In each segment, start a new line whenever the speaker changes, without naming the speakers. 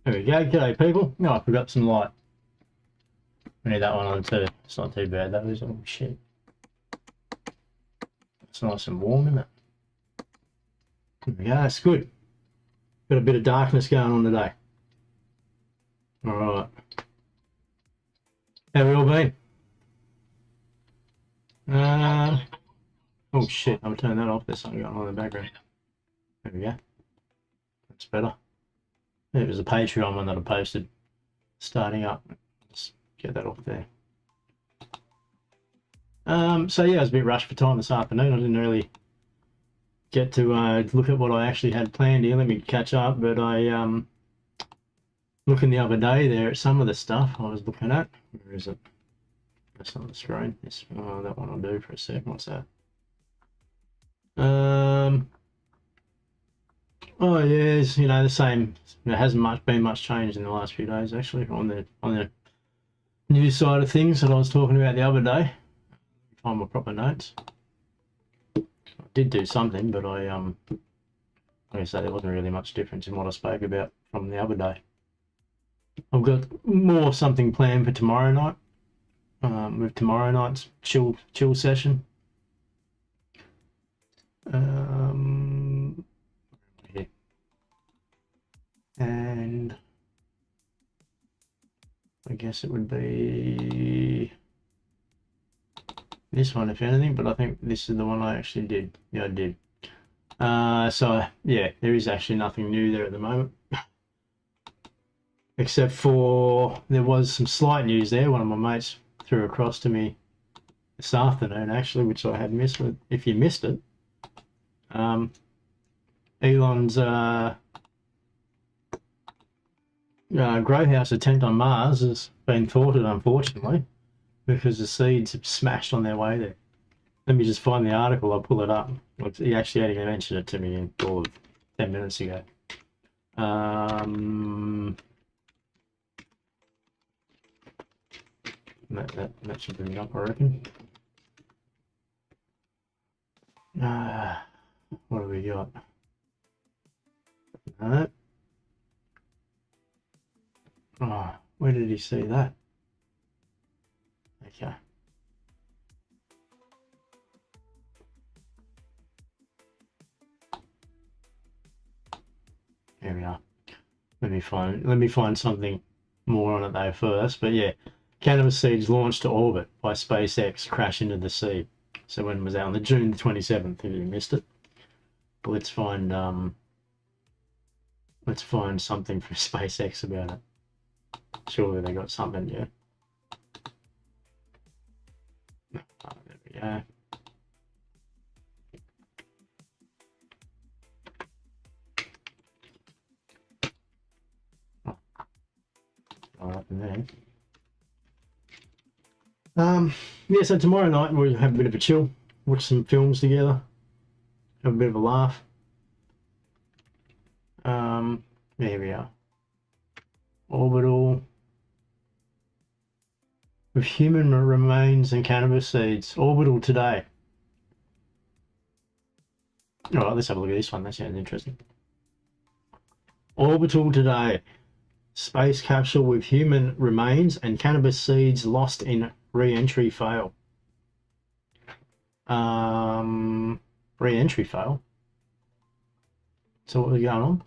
There we go. G'day, people. No, I forgot some light. We need that one on too. It's not too bad, though, is it? Oh, shit. It's nice and warm, isn't it? There we go. It's good. Got a bit of darkness going on today. All right. How have we all been? Oh, shit. I'll turn that off. There's something going on in the background. There we go. That's better. It was a Patreon one that I posted starting up. Let's get that off there. So yeah, I was a bit rushed for time this afternoon. I didn't really get to look at what I actually had planned here. Let me catch up. But I looking the other day there at some of the stuff I was looking at. Where is it? That's on the screen. This that one I'll do for a sec. What's that? Oh yeah, it's, you know, the same. There hasn't been much change in the last few days actually on the news side of things that I was talking about the other day. Find my proper notes. I did do something, but like I say, there wasn't really much difference in what I spoke about from the other day. I've got more something planned for tomorrow night. With tomorrow night's chill session. And I guess it would be this one, if anything, but I think this is the one I actually did. Yeah, I did. So yeah, there is actually nothing new there at the moment. Except for there was some slight news there. One of my mates threw across to me this afternoon, actually, which I had missed. If you missed it, Elon's grow house attempt on Mars has been thwarted, unfortunately, because the seeds have smashed on their way there. Let me just find the article. I'll pull it up. He actually hadn't even mentioned it to me in all of 10 minutes ago. That should bring it up, I reckon. What have we got? No. Oh, where did he see that? Okay. Here we are. Let me find something more on it though first. But yeah, cannabis seeds launched to orbit by SpaceX crash into the sea. So when was that? On the June 27th, if you missed it. But let's find something from SpaceX about it. Surely they got something, yeah. Oh, there we go. Up in there. Yeah, so tomorrow night we'll have a bit of a chill, watch some films together, have a bit of a laugh. There we are. Orbital with human remains and cannabis seeds. Orbital today. All right, let's have a look at this one. That sounds interesting. Orbital today. Space capsule with human remains and cannabis seeds lost in re-entry fail. Re-entry fail? So what was going on?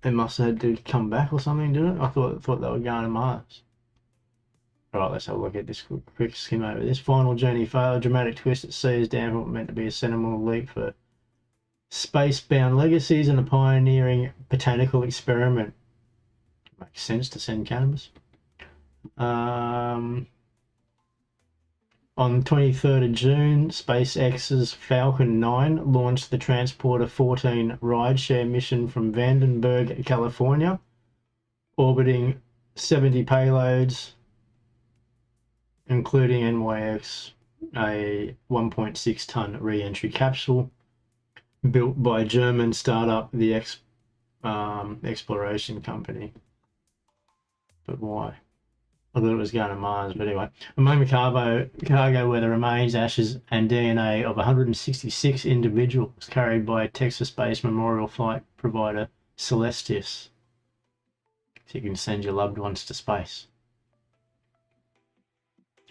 They must have had to come back or something, didn't it? I thought they were going to Mars. All right, let's have a look at this quick skim over this. Final journey failed. Dramatic twist at sea is down what meant to be a seminal leap for space-bound legacies and a pioneering botanical experiment. Makes sense to send cannabis. On 23rd of June, SpaceX's Falcon 9 launched the Transporter 14 rideshare mission from Vandenberg, California, orbiting 70 payloads, including NYX, a 1.6-ton re-entry capsule built by German startup, the Exploration Company. But why? I thought it was going to Mars, but anyway. Among the cargo were the remains, ashes, and DNA of 166 individuals carried by Texas-based memorial flight provider Celestis. So you can send your loved ones to space.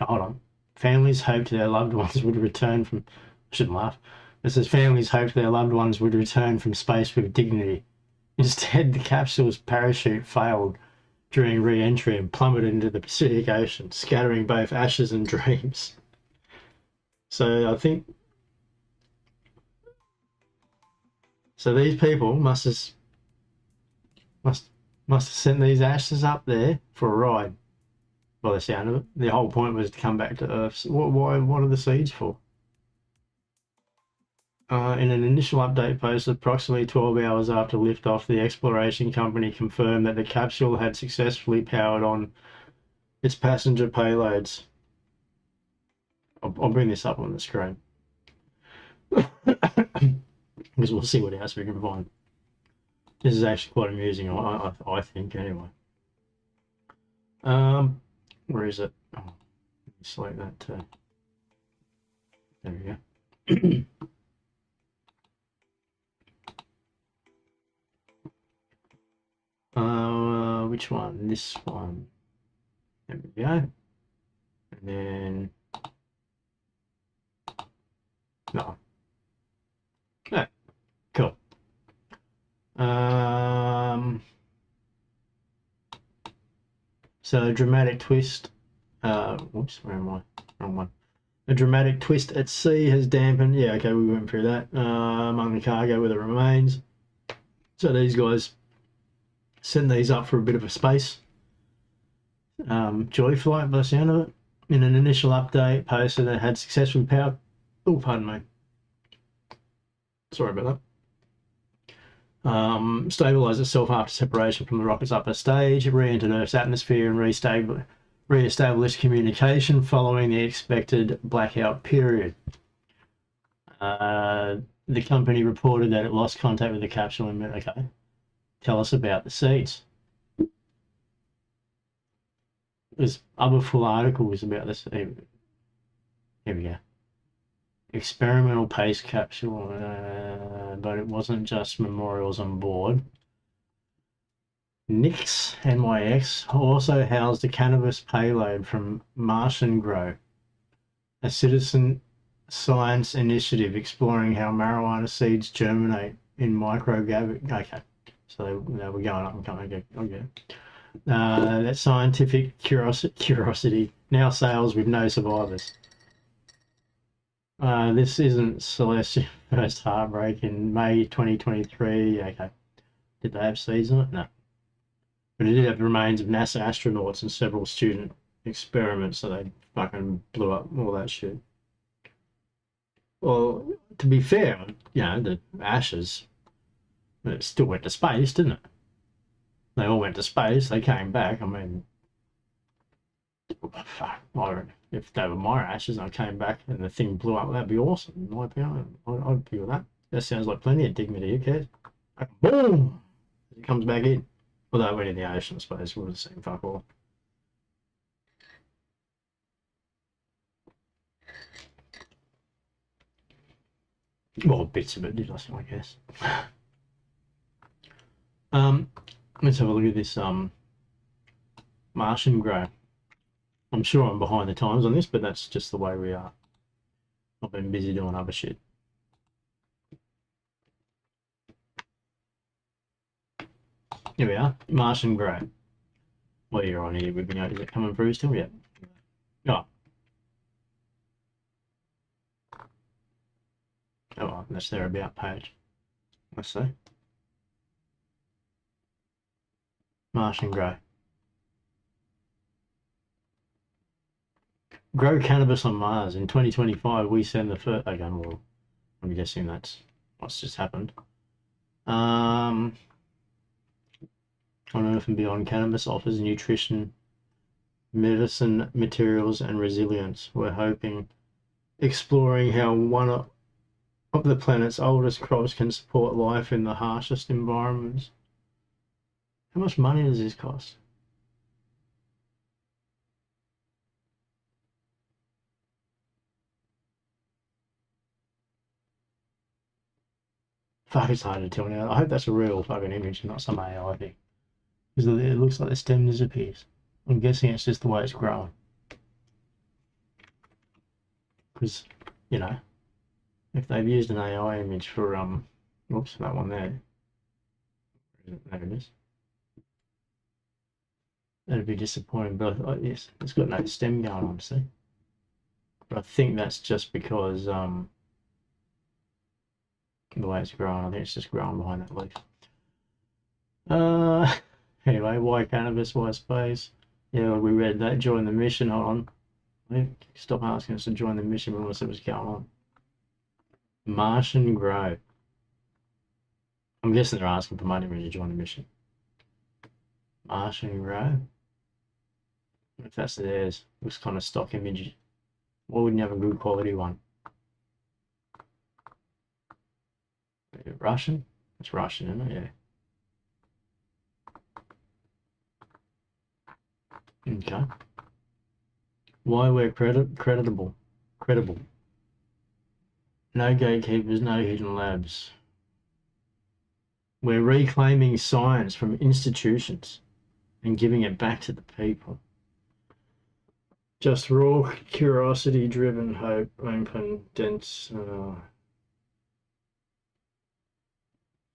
Oh, hold on. Families hoped their loved ones would return from... I shouldn't laugh. It says families hoped their loved ones would return from space with dignity. Instead, the capsule's parachute failed during re-entry and plummeted into the Pacific Ocean, scattering both ashes and dreams. So I think... So these people must have sent these ashes up there for a ride, by the sound of it. The whole point was to come back to Earth. So what are the seeds for? In an initial update post approximately 12 hours after liftoff, the exploration company confirmed that the capsule had successfully powered on its passenger payloads. I'll bring this up on the screen because we'll see what else we can find. This is actually quite amusing, I think, anyway. Where is it? Oh, let me select that too. There we go. Which one? This one. There we go. And then no. Yeah, cool. So a dramatic twist. Whoops, where am I? Wrong one. A dramatic twist at sea has dampened. Yeah, okay, we went through that. Among the cargo where the remains. So these guys send these up for a bit of a space joy flight by the sound of it. In an initial update posted that had successfully powered. Oh, pardon me. Sorry about that. Stabilized itself after separation from the rocket's upper stage, re-entered Earth's atmosphere and re-established communication following the expected blackout period. The company reported that it lost contact with the capsule in mid. Okay, tell us about the seeds. There's other full articles about this. Here we go. Experimental paste capsule, but it wasn't just memorials on board. NYX also housed a cannabis payload from Martian Grow, a citizen science initiative exploring how marijuana seeds germinate in microgravity. Okay, so they were going up and coming. Okay. That scientific curiosity now sails with no survivors. This isn't Celestia's first heartbreak. In May 2023, okay. Did they have seeds on it? No. But it did have the remains of NASA astronauts and several student experiments, so they fucking blew up all that shit. Well, to be fair, you know, the ashes, it still went to space, didn't it? They all went to space, they came back. I mean, fuck, if they were my ashes and I came back and the thing blew up, that'd be awesome. In my opinion, I'd be with that. That sounds like plenty of dignity. Who cares? Like, boom! It comes back in. Although it went in the ocean, I suppose, would have seen fuck all. Well, bits of it did, I guess. Let's have a look at this Martian Grow. I'm sure I'm behind the times on this, but that's just the way we are. I've been busy doing other shit. Here we are, Martian Grow. Well, you're on here, is it coming through still? Yeah. Oh. Oh, that's their about page. Let's see. Martian Grow. Grow cannabis on Mars. In 2025, we send the first... Okay, well, I'm guessing that's what's just happened. On Earth and Beyond, cannabis offers nutrition, medicine, materials, and resilience. We're hoping, exploring how one of the planet's oldest crops can support life in the harshest environments. How much money does this cost? Fuck, it's hard to tell now. I hope that's a real fucking image, not some AI thing. Because it looks like the stem disappears. I'm guessing it's just the way it's growing. Because, you know, if they've used an AI image for, oops, that one there. There it is. That'd be disappointing, but yes, it's got no stem going on, see? But I think that's just because, the way it's growing, I think it's just growing behind that leaf. Anyway, why cannabis, why space? Yeah, we read that, join the mission, hold on. Stop asking us to join the mission, we want to see what's going on. Martian grow. I'm guessing they're asking for money when you join the mission. Martian grow. If that's theirs, looks kind of stock image. Why wouldn't you have a good quality one? Russian? It's Russian, isn't it? Yeah. Okay. Why we're credible. No gatekeepers, no hidden labs. We're reclaiming science from institutions and giving it back to the people. Just raw curiosity driven hope, open, dense,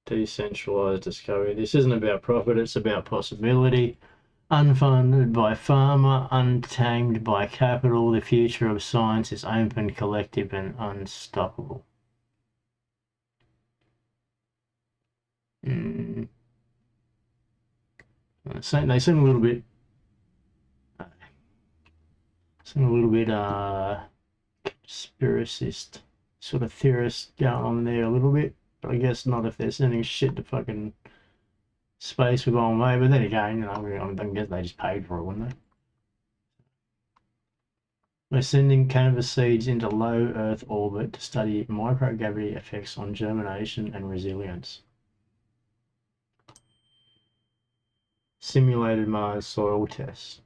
decentralized discovery. This isn't about profit, it's about possibility. Unfunded by pharma, untamed by capital, the future of science is open, collective, and unstoppable. They seem a little bit conspiracist sort of theorist going on there a little bit, but I guess not if they're sending shit to fucking space with Elon. But then again, you know, I guess they just paid for it, wouldn't they? We're sending cannabis seeds into low Earth orbit to study microgravity effects on germination and resilience. Simulated Mars soil tests.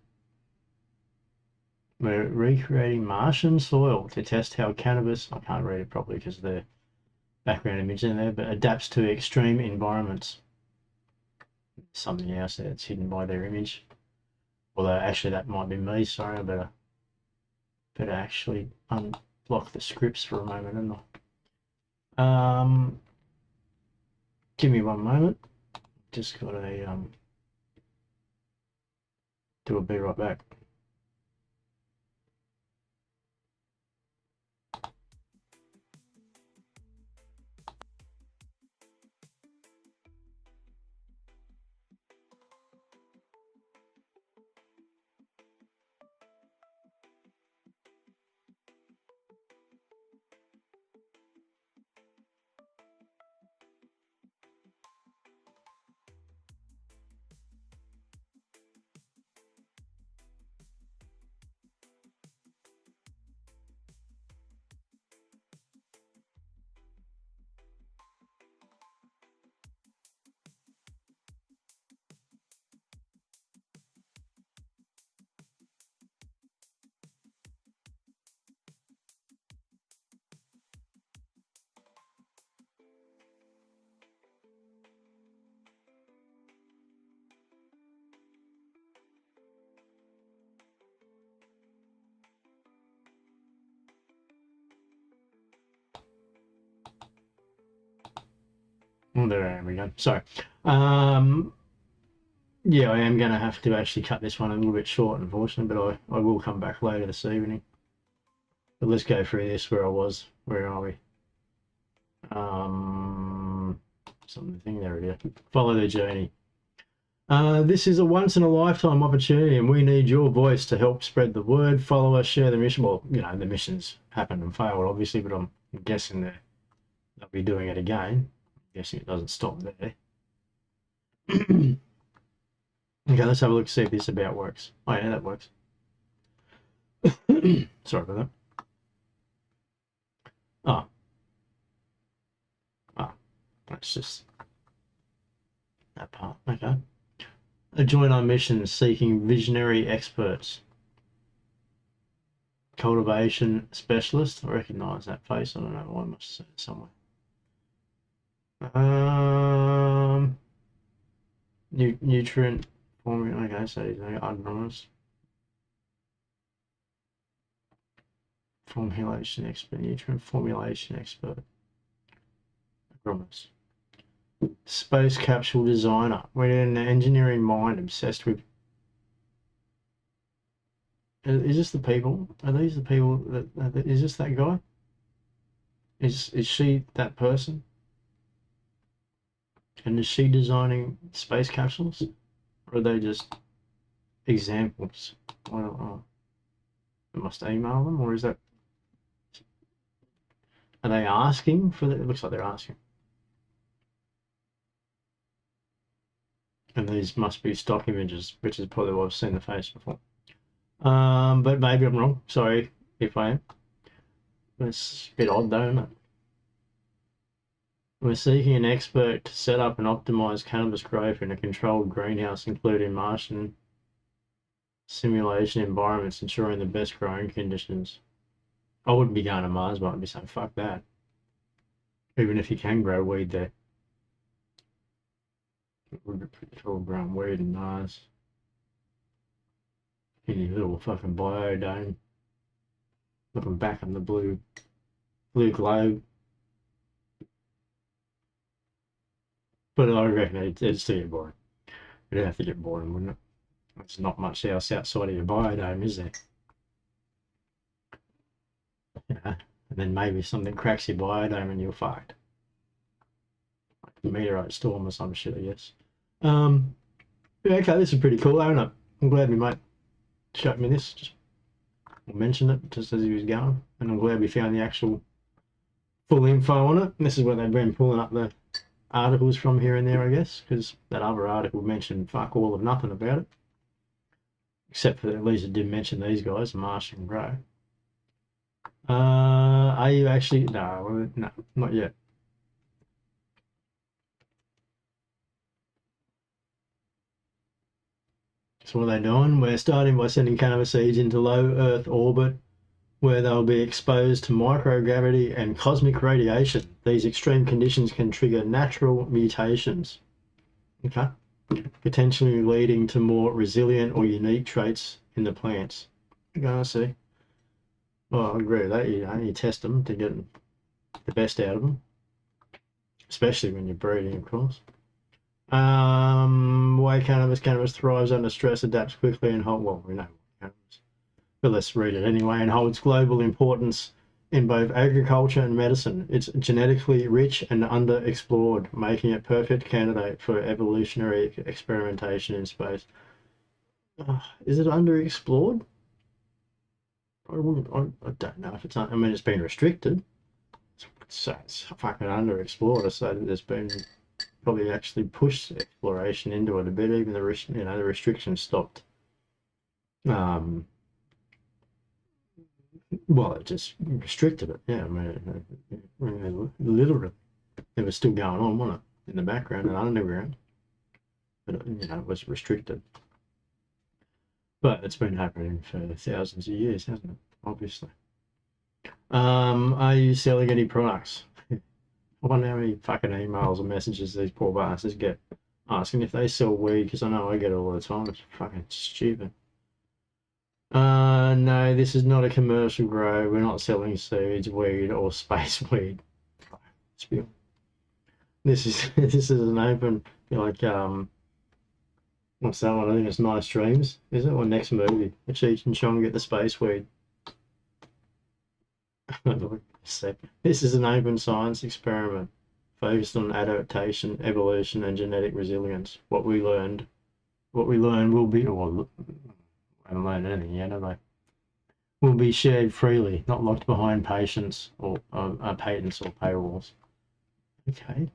We're recreating Martian soil to test how cannabis, I can't read it properly because of the background image in there, but adapts to extreme environments. Something else that's hidden by their image. Although actually that might be me, sorry, I better actually unblock the scripts for a moment, and give me one moment. Just gotta be right back. Oh, there we go. Sorry. Yeah, I am going to have to actually cut this one a little bit short, unfortunately, but I will come back later this evening. But let's go through this where I was. Where are we? Something there it is. Follow the journey. This is a once-in-a-lifetime opportunity, and we need your voice to help spread the word. Follow us, share the mission. Well, you know, the missions happened and failed, obviously, but I'm guessing they'll be doing it again. I'm guessing it doesn't stop there. Okay, let's have a look, see if this about works. Oh yeah, that works. Sorry about that. That's just that part. Okay. Join our mission seeking visionary experts. Cultivation specialist. I recognise that face. I don't know why I must say it somewhere. Nutrient formula. Okay, so he's an agronomist, formulation expert, nutrient formulation expert, agronomist, space capsule designer. We're an engineering mind obsessed with. Is this the people? Are these the people that? Is this that guy? Is she that person? And is she designing space capsules, or are they just examples? I don't know. I must email them, or is that? Are they asking for that? It looks like they're asking. And these must be stock images, which is probably what I've seen the face before. But maybe I'm wrong. Sorry if I am. It's a bit odd, though, isn't it? We're seeking an expert to set up and optimize cannabis growth in a controlled greenhouse, including Martian simulation environments, ensuring the best growing conditions. I wouldn't be going to Mars, but I'd be saying, fuck that. Even if you can grow weed there. It would be pretty cool growing weed in Mars. In your little fucking biodome. Looking back on the blue globe. But I reckon it'd still get boring. It'd have to get boring, wouldn't it? There's not much else outside of your biodome, is there? And then maybe something cracks your biodome and you're fucked. Like a meteorite storm or some shit, I guess. Yeah, okay, this is pretty cool, isn't it? I'm glad my mate showed me this. Just mentioned it just as he was going. And I'm glad we found the actual full info on it. And this is where they've been pulling up the articles from here and there, I guess, because that other article mentioned fuck all of nothing about it. Except for at least it did mention these guys, Marsh and Grow. Are you actually? No, not yet. So what are they doing? We're starting by sending cannabis seeds into low Earth orbit, where they'll be exposed to microgravity and cosmic radiation. These extreme conditions can trigger natural mutations. Okay. Potentially leading to more resilient or unique traits in the plants. Okay, I see. Well, I agree with that. You test them to get the best out of them, especially when you're breeding, of course. Why cannabis thrives under stress, adapts quickly, and well, we know cannabis. But let's read it anyway. And holds global importance in both agriculture and medicine. It's genetically rich and underexplored, making it perfect candidate for evolutionary experimentation in space. Is it underexplored? I don't know if it's. I mean, it's been restricted, so it's fucking underexplored. So there's been probably actually pushed exploration into it a bit. Even the the restrictions stopped. Well, it just restricted it. Yeah, I mean, literally, it was still going on, wasn't it, in the background and underground, but it was restricted. But it's been happening for thousands of years, hasn't it? Obviously. Are you selling any products? I wonder how many fucking emails or messages these poor bastards get asking if they sell weed, because I know I get it all the time. It's fucking stupid. No, this is not a commercial grow. We're not selling seeds, weed, or space weed. This is an open, like what's that one? I think it's Nice Dreams, is it? Or Next Movie? Cheech and Chong get the space weed. This is an open science experiment focused on adaptation, evolution, and genetic resilience. What we learn will be, well, I haven't learned anything yet, have I? Will be shared freely, not locked behind patents or patents or paywalls. Okay.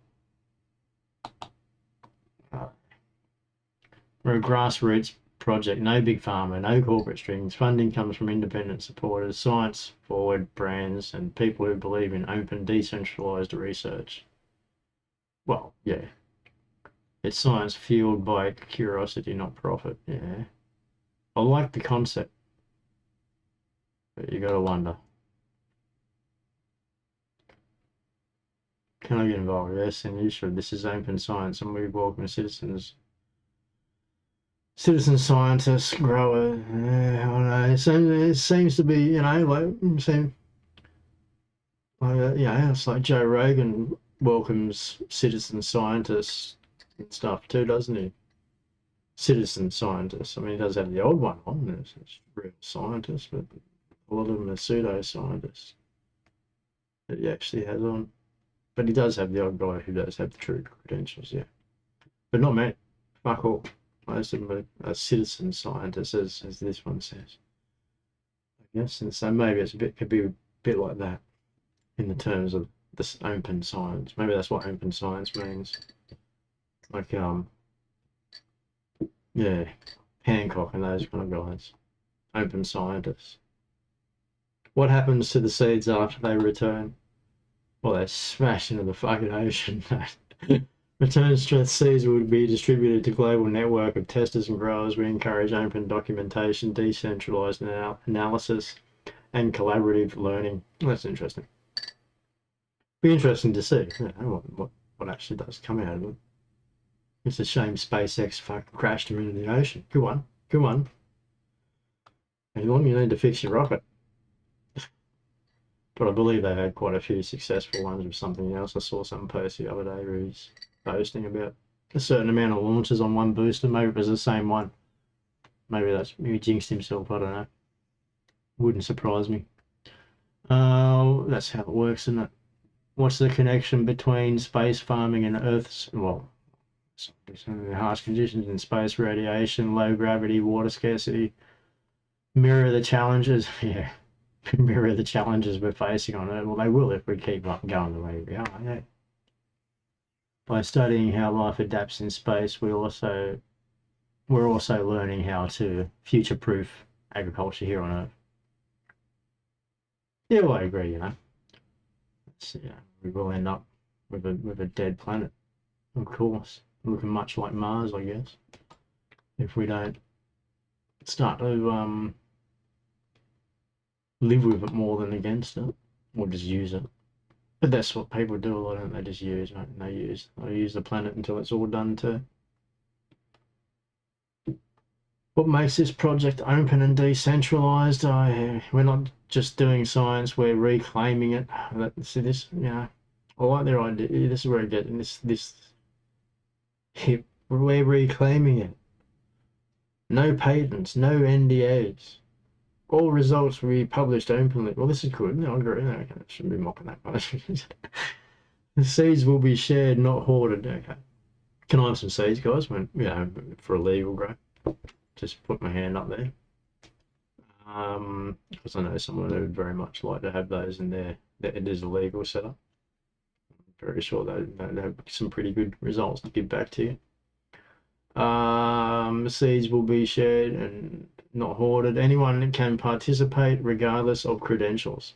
We're a grassroots project, no big pharma, no corporate strings. Funding comes from independent supporters, science-forward brands, and people who believe in open, decentralized research. Well, yeah. It's science fueled by curiosity, not profit. Yeah. I like the concept, but you got to wonder. Can I get involved? Yes, and you should. This is open science, and we welcome citizen scientists, growers. I don't know. It seems to be, you know, it's like Joe Rogan welcomes citizen scientists and stuff too, doesn't he? Citizen scientists. I mean, he does have the old one on. It's real scientists, but a lot of them are pseudo scientists that he actually has on. But he does have the odd guy who does have the true credentials, yeah. But not me. Fuck all. Most of them are citizen scientists, as this one says. I guess, and so maybe could be a bit like that in the terms of this open science. Maybe that's what open science means. Like, yeah, Hancock and those kind of guys. Open scientists. What happens to the seeds after they return? Well, they smash into the fucking ocean. Return stress seeds will be distributed to global network of testers and growers. We encourage open documentation, decentralized analysis, and collaborative learning. That's interesting. Be interesting to see, you know, what actually does come out of it. It's a shame SpaceX fucking crashed them into the ocean. Good one. Good one. Elon, you need to fix your rocket. But I believe they've had quite a few successful ones with something else. I saw some post the other day where he's boasting about a certain amount of launches on one booster. Maybe it was the same one. Maybe he jinxed himself. I don't know. Wouldn't surprise me. That's how it works, isn't it? What's the connection between space farming and Earth's, well, harsh conditions in space, radiation, low gravity, water scarcity? Mirror the challenges. Yeah. Mirror the challenges we're facing on Earth. Well, they will if we keep on going the way we are. Yeah. By studying how life adapts in space, we're also learning how to future-proof agriculture here on Earth. Yeah, well, I agree. You know, we will end up with a dead planet, of course, looking much like Mars, I guess, if we don't start to live with it more than against it, or just use it. But that's what people do a lot, don't they? Just use, right? They use the planet until it's all done too. What makes this project open and decentralized? We're not just doing science; we're reclaiming it. See this, you know, I like their idea. This is where I get this. We're reclaiming it. No patents, no NDAs. All results will be published openly. Well, this is good. No, I agree. Okay, I shouldn't be mocking that much. The seeds will be shared, not hoarded. Okay. Can I have some seeds, guys? When, you know, for a legal grow. Just put my hand up there. Because I know someone who would very much like to have those in there. It is a legal setup. I'm very sure they have some pretty good results to give back to you. Seeds will be shared and not hoarded. Anyone can participate regardless of credentials.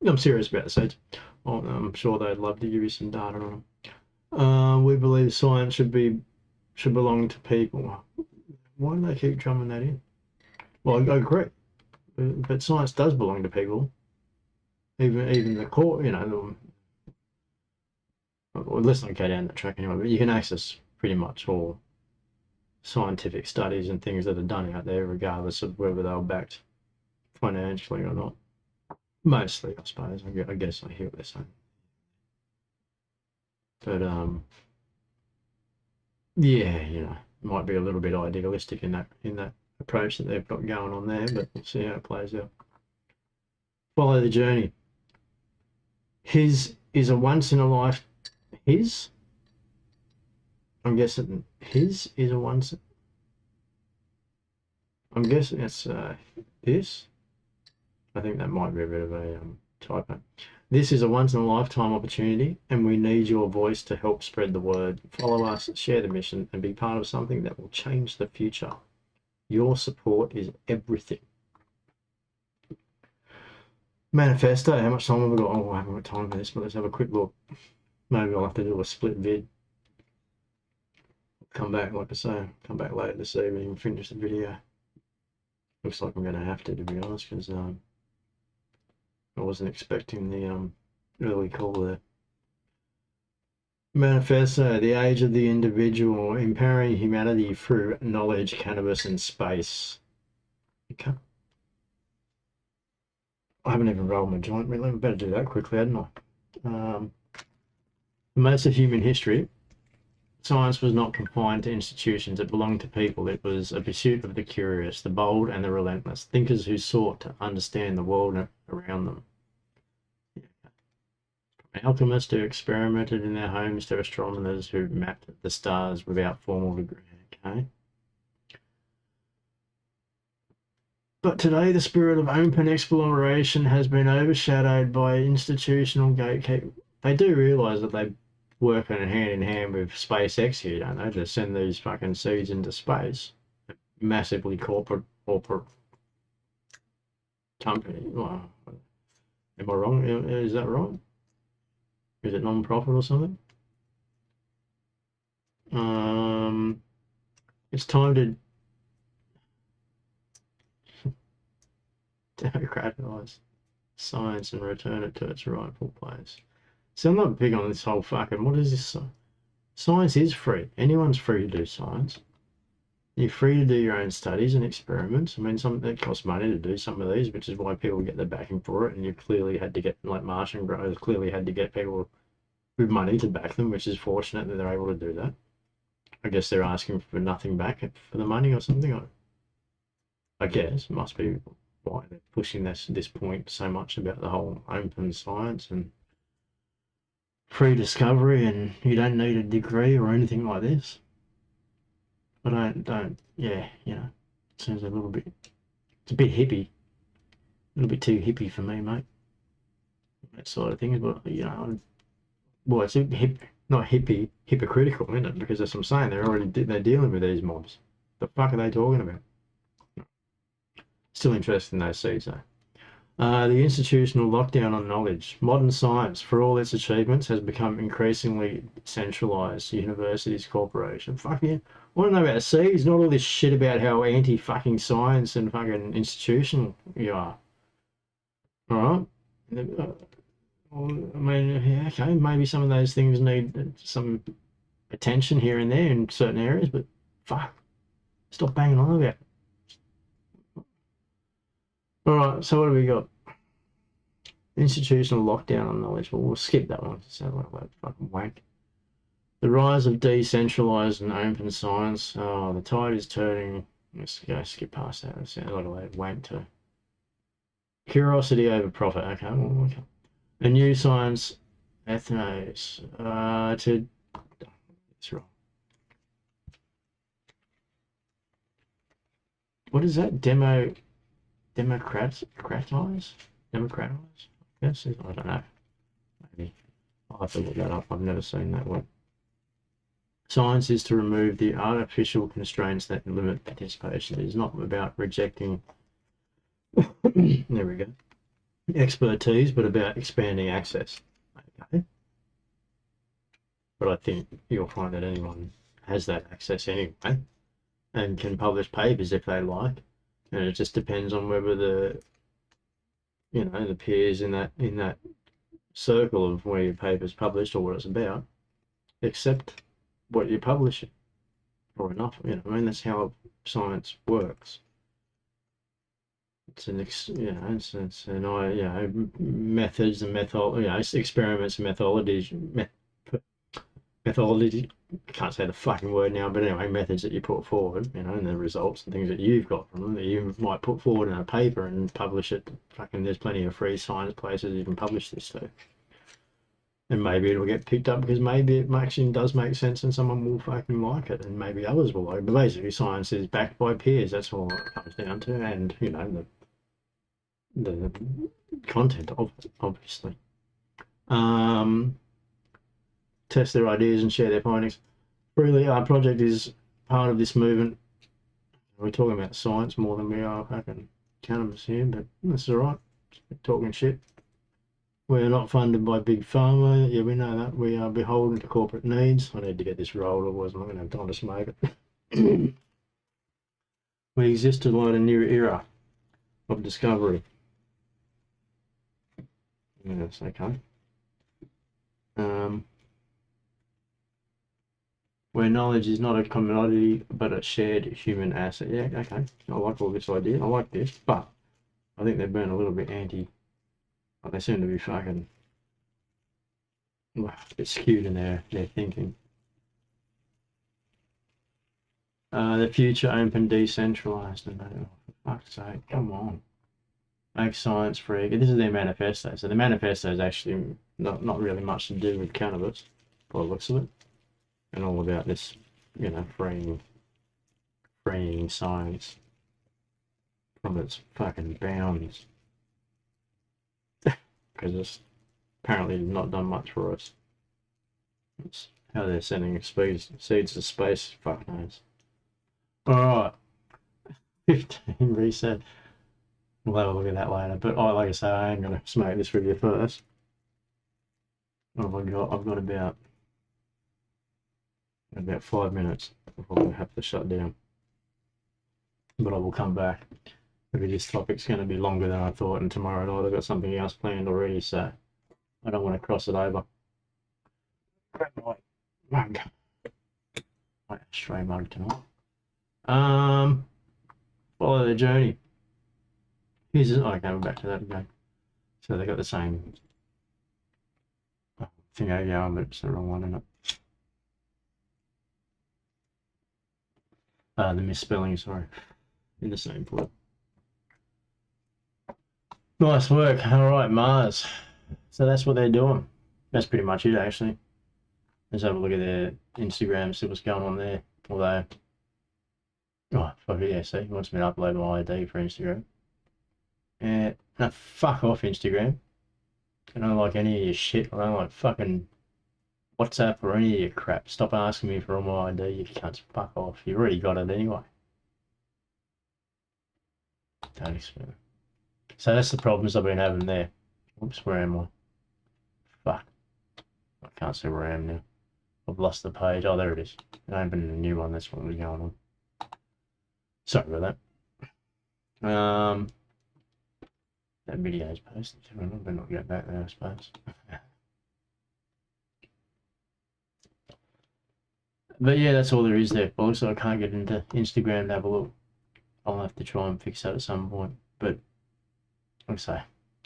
I'm serious about the seeds. I'm sure they'd love to give you some data on them. We believe science should belong to people. Why do they keep drumming that in? Well, I agree, but science does belong to people. Even the core, you know. Well, let's not go down that track anyway. But you can access pretty much all scientific studies and things that are done out there, regardless of whether they were backed financially or not. Mostly, I suppose. I guess I hear what they're saying. But yeah, you know, might be a little bit idealistic in that approach that they've got going on there, but we'll see how it plays out. Follow the journey. His is a once in a life. His. I'm guessing his is a once. I'm guessing it's this. I think that might be a bit of a typo. This is a once-in-a-lifetime opportunity, and we need your voice to help spread the word. Follow us, share the mission, and be part of something that will change the future. Your support is everything. Manifesto, how much time have we got? Oh, I haven't got time for this, but let's have a quick look. Maybe I'll have to do a split vid. Come back, like I say, come back later this evening and finish the video. Looks like I'm going to have to be honest, because I wasn't expecting the really cool there. Manifesto, the age of the individual, empowering humanity through knowledge, cannabis, and space. Okay. I haven't even rolled my joint, really. I better do that quickly, hadn't I? For most of human history, science was not confined to institutions. It belonged to people. It was a pursuit of the curious, the bold, and the relentless. Thinkers who sought to understand the world around them. Alchemists who experimented in their homes to astronomers who mapped the stars without formal degree. Okay. But today, the spirit of open exploration has been overshadowed by institutional gatekeeping. They do realise that they work hand in hand with SpaceX here, don't they? To send these fucking seeds into space. Massively corporate company. Well, am I wrong? Is that right? Is it non-profit or something? It's time to democratize science and return it to its rightful place. So I'm not big on this whole fucking, what is this? Science is free. Anyone's free to do science. You're free to do your own studies and experiments. I mean, it costs money to do some of these, which is why people get the backing for it. And you clearly had to get, like Martian growers, clearly had to get people with money to back them, which is fortunate that they're able to do that. I guess they're asking for nothing back for the money or something. I guess it must be why they're pushing this point so much about the whole open science and free discovery, and you don't need a degree or anything like this. But yeah, it seems a little bit, it's a bit hippie, a little bit too hippie for me, mate. That side of things, but well, it's not hippie, hypocritical, isn't it? Because as I'm saying, they're dealing with these mobs. The fuck are they talking about? Still interested in those seeds, though. The institutional lockdown on knowledge. Modern science, for all its achievements, has become increasingly centralised. Universities, corporations. Fuck yeah. I want to know about the seeds, not all this shit about how anti-fucking science and fucking institutional you are. All right? I mean, yeah, okay, maybe some of those things need some attention here and there in certain areas, but fuck, stop banging on about it. All right, so what have we got? Institutional lockdown on knowledge. Well, we'll skip that one. It sounds like that fucking wank. The rise of decentralized and open science. Oh, the tide is turning. Let's go skip past that. It sounds like a load of wank too. Curiosity over profit. Okay, well, okay. A new science ethnos to. That's wrong. What is that? Democratize? Democratize? Yes, I don't know. Maybe I'll have to look that up. I've never seen that one. Science is to remove the artificial constraints that limit participation. It is not about rejecting, there we go, expertise, but about expanding access. Okay. But I think you'll find that anyone has that access anyway and can publish papers if they like. And it just depends on whether the peers in that circle of where your paper's published or what it's about accept what you're publishing or enough. I mean, that's how science works. It's methods and experiments and methodology. I can't say the fucking word now, but anyway, methods that you put forward, and the results and things that you've got from them that you might put forward in a paper and publish it. Fucking, there's plenty of free science places you can publish this to. And maybe it'll get picked up because maybe it actually does make sense and someone will fucking like it, and maybe others will like it. But basically, science is backed by peers. That's all it comes down to, and the content of it, obviously. Test their ideas and share their findings freely. Our project is part of this movement. We're talking about science more than we are fucking cannabis here, but that's all right. Talking shit. We're not funded by big pharma. Yeah, we know that. We are beholden to corporate needs. I need to get this rolled, otherwise I'm not going to have time to smoke it. We exist to light a new era of discovery. Yes, okay. where knowledge is not a commodity but a shared human asset. Yeah, okay. I like all this idea. I like this, but I think they've been a little bit like they seem to be fucking a bit skewed in their thinking. The future open, decentralized, and for fuck's sake, come on. Make science free. This is their manifesto. So the manifesto is actually not really much to do with cannabis, by the looks of it, and all about this, freeing science from its fucking bounds, because it's apparently not done much for us. It's how they're sending seeds to space. Fuck knows. All right, 15 reset. We'll have a look at that later. But like I say, I am going to smoke this review first. What have I got? I've got about 5 minutes before I have to shut down. But I will come back. Maybe this topic's going to be longer than I thought, and tomorrow night I've got something else planned already, so I don't want to cross it over. Grab my mug. My ashtray mug tonight. Follow the journey. Okay, we're back to that again. So they got the same thing going, but it's the wrong one, isn't it? The misspelling, sorry, in the same plot. Nice work. All right, Mars. So that's what they're doing. That's pretty much it, actually. Let's have a look at their Instagram, see what's going on there. Although, fuck it, yeah, see, he wants me to upload my ID for Instagram. No, fuck off, Instagram. I don't like any of your shit. I don't like fucking WhatsApp or any of your crap. Stop asking me for all my ID, you cunts. Fuck off. You already got it anyway. Don't expect it. So that's the problems I've been having there. Oops, where am I? Fuck. I can't see where I am now. I've lost the page. Oh, there it is. I opened a new one. That's what was going on. Sorry about that. That video's posted. I better not get back there, I suppose. But yeah, that's all there is there. Also, I can't get into Instagram to have a look. I'll have to try and fix that at some point. But like I say,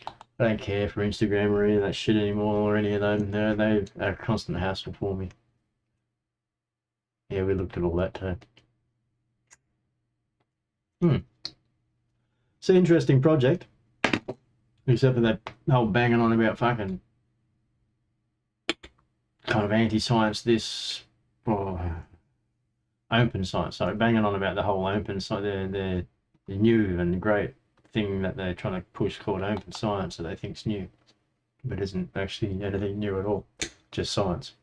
I don't care for Instagram or any of that shit anymore, or any of them. They're a constant hassle for me. Yeah, we looked at all that too. It's an interesting project. Except for that whole banging on about fucking kind of anti-science, this, open science. So banging on about the whole open science, the new and great thing that they're trying to push called open science that they think's new, but isn't actually anything new at all, just science.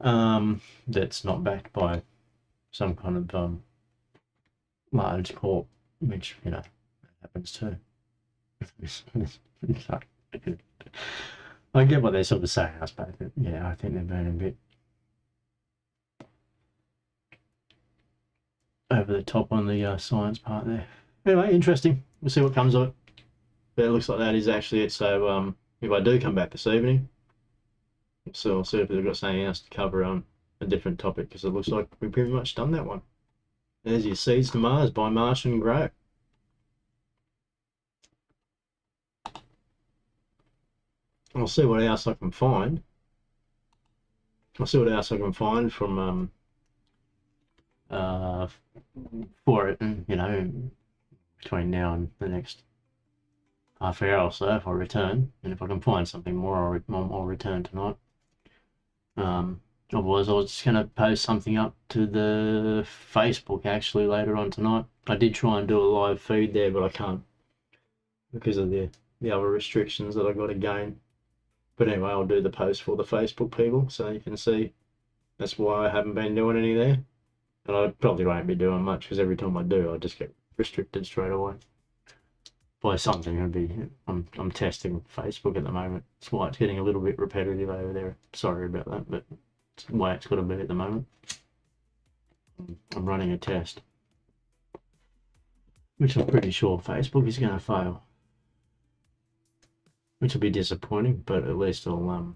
That's not backed by some kind of large corp, which happens too. I get what they're sort of saying, I suppose, but yeah, I think they're being a bit over the top on the science part there. Anyway, interesting. We'll see what comes of it. But it looks like that is actually it. So if I do come back this evening, so I'll see if they've got something else to cover on a different topic, because it looks like we've pretty much done that one. There's your Seeds to Mars by Martian Grow. I'll see what else I can find. I'll see what else I can find from for it, and between now and the next half hour or so, if I return, and if I can find something more, I'll return tonight. Otherwise, I was just going to post something up to the Facebook actually later on tonight. I did try and do a live feed there, but I can't because of the other restrictions that I got again. But anyway, I'll do the post for the Facebook people, so you can see that's why I haven't been doing any there. And I probably won't be doing much, because every time I do, I just get restricted straight away by something. It'll be I'm testing Facebook at the moment. That's why it's getting a little bit repetitive over there. Sorry about that, but it's the way it's got to be at the moment. I'm running a test, which I'm pretty sure Facebook is going to fail, which will be disappointing, but at least I'll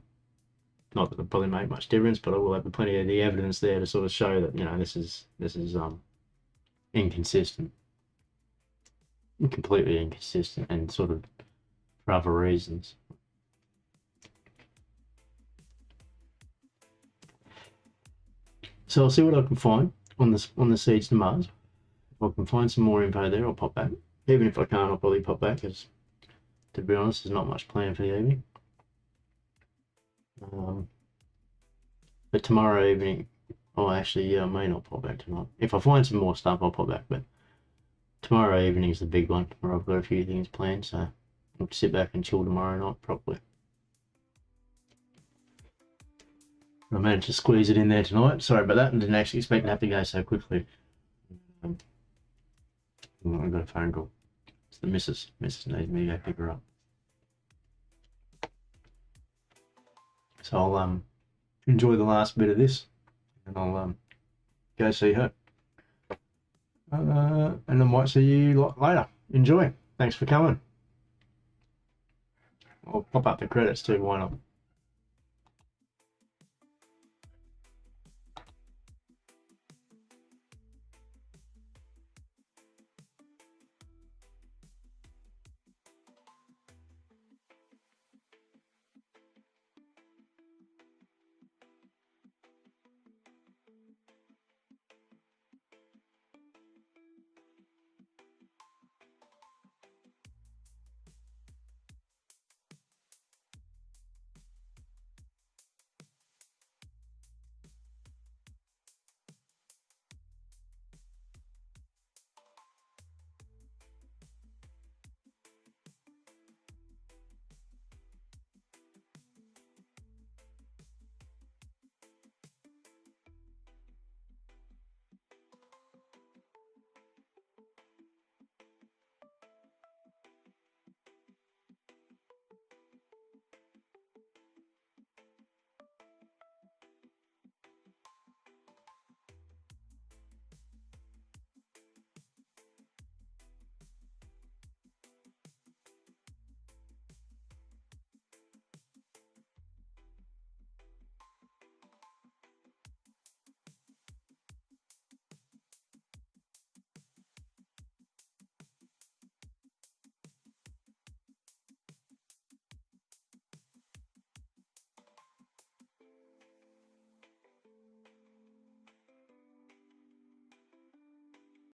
not that it'll probably make much difference, but I will have plenty of the evidence there to sort of show that, you know, this is inconsistent, completely inconsistent, and sort of for other reasons. So I'll see what I can find on the seeds to Mars. If I can find some more info there, I'll pop back. Even if I can't, I'll probably pop back, because to be honest, there's not much planned for the evening. But tomorrow evening, actually, I may not pop back tonight. If I find some more stuff, I'll pop back. But tomorrow evening is the big one, where I've got a few things planned, so I'll sit back and chill tomorrow night properly. I managed to squeeze it in there tonight. Sorry about that. I didn't actually expect to have to go so quickly. I got a phone call. It's the missus. Missus needs me to go pick her up. So I'll enjoy the last bit of this, and I'll go see her. And I might see you later. Enjoy. Thanks for coming. I'll pop up the credits too, why not?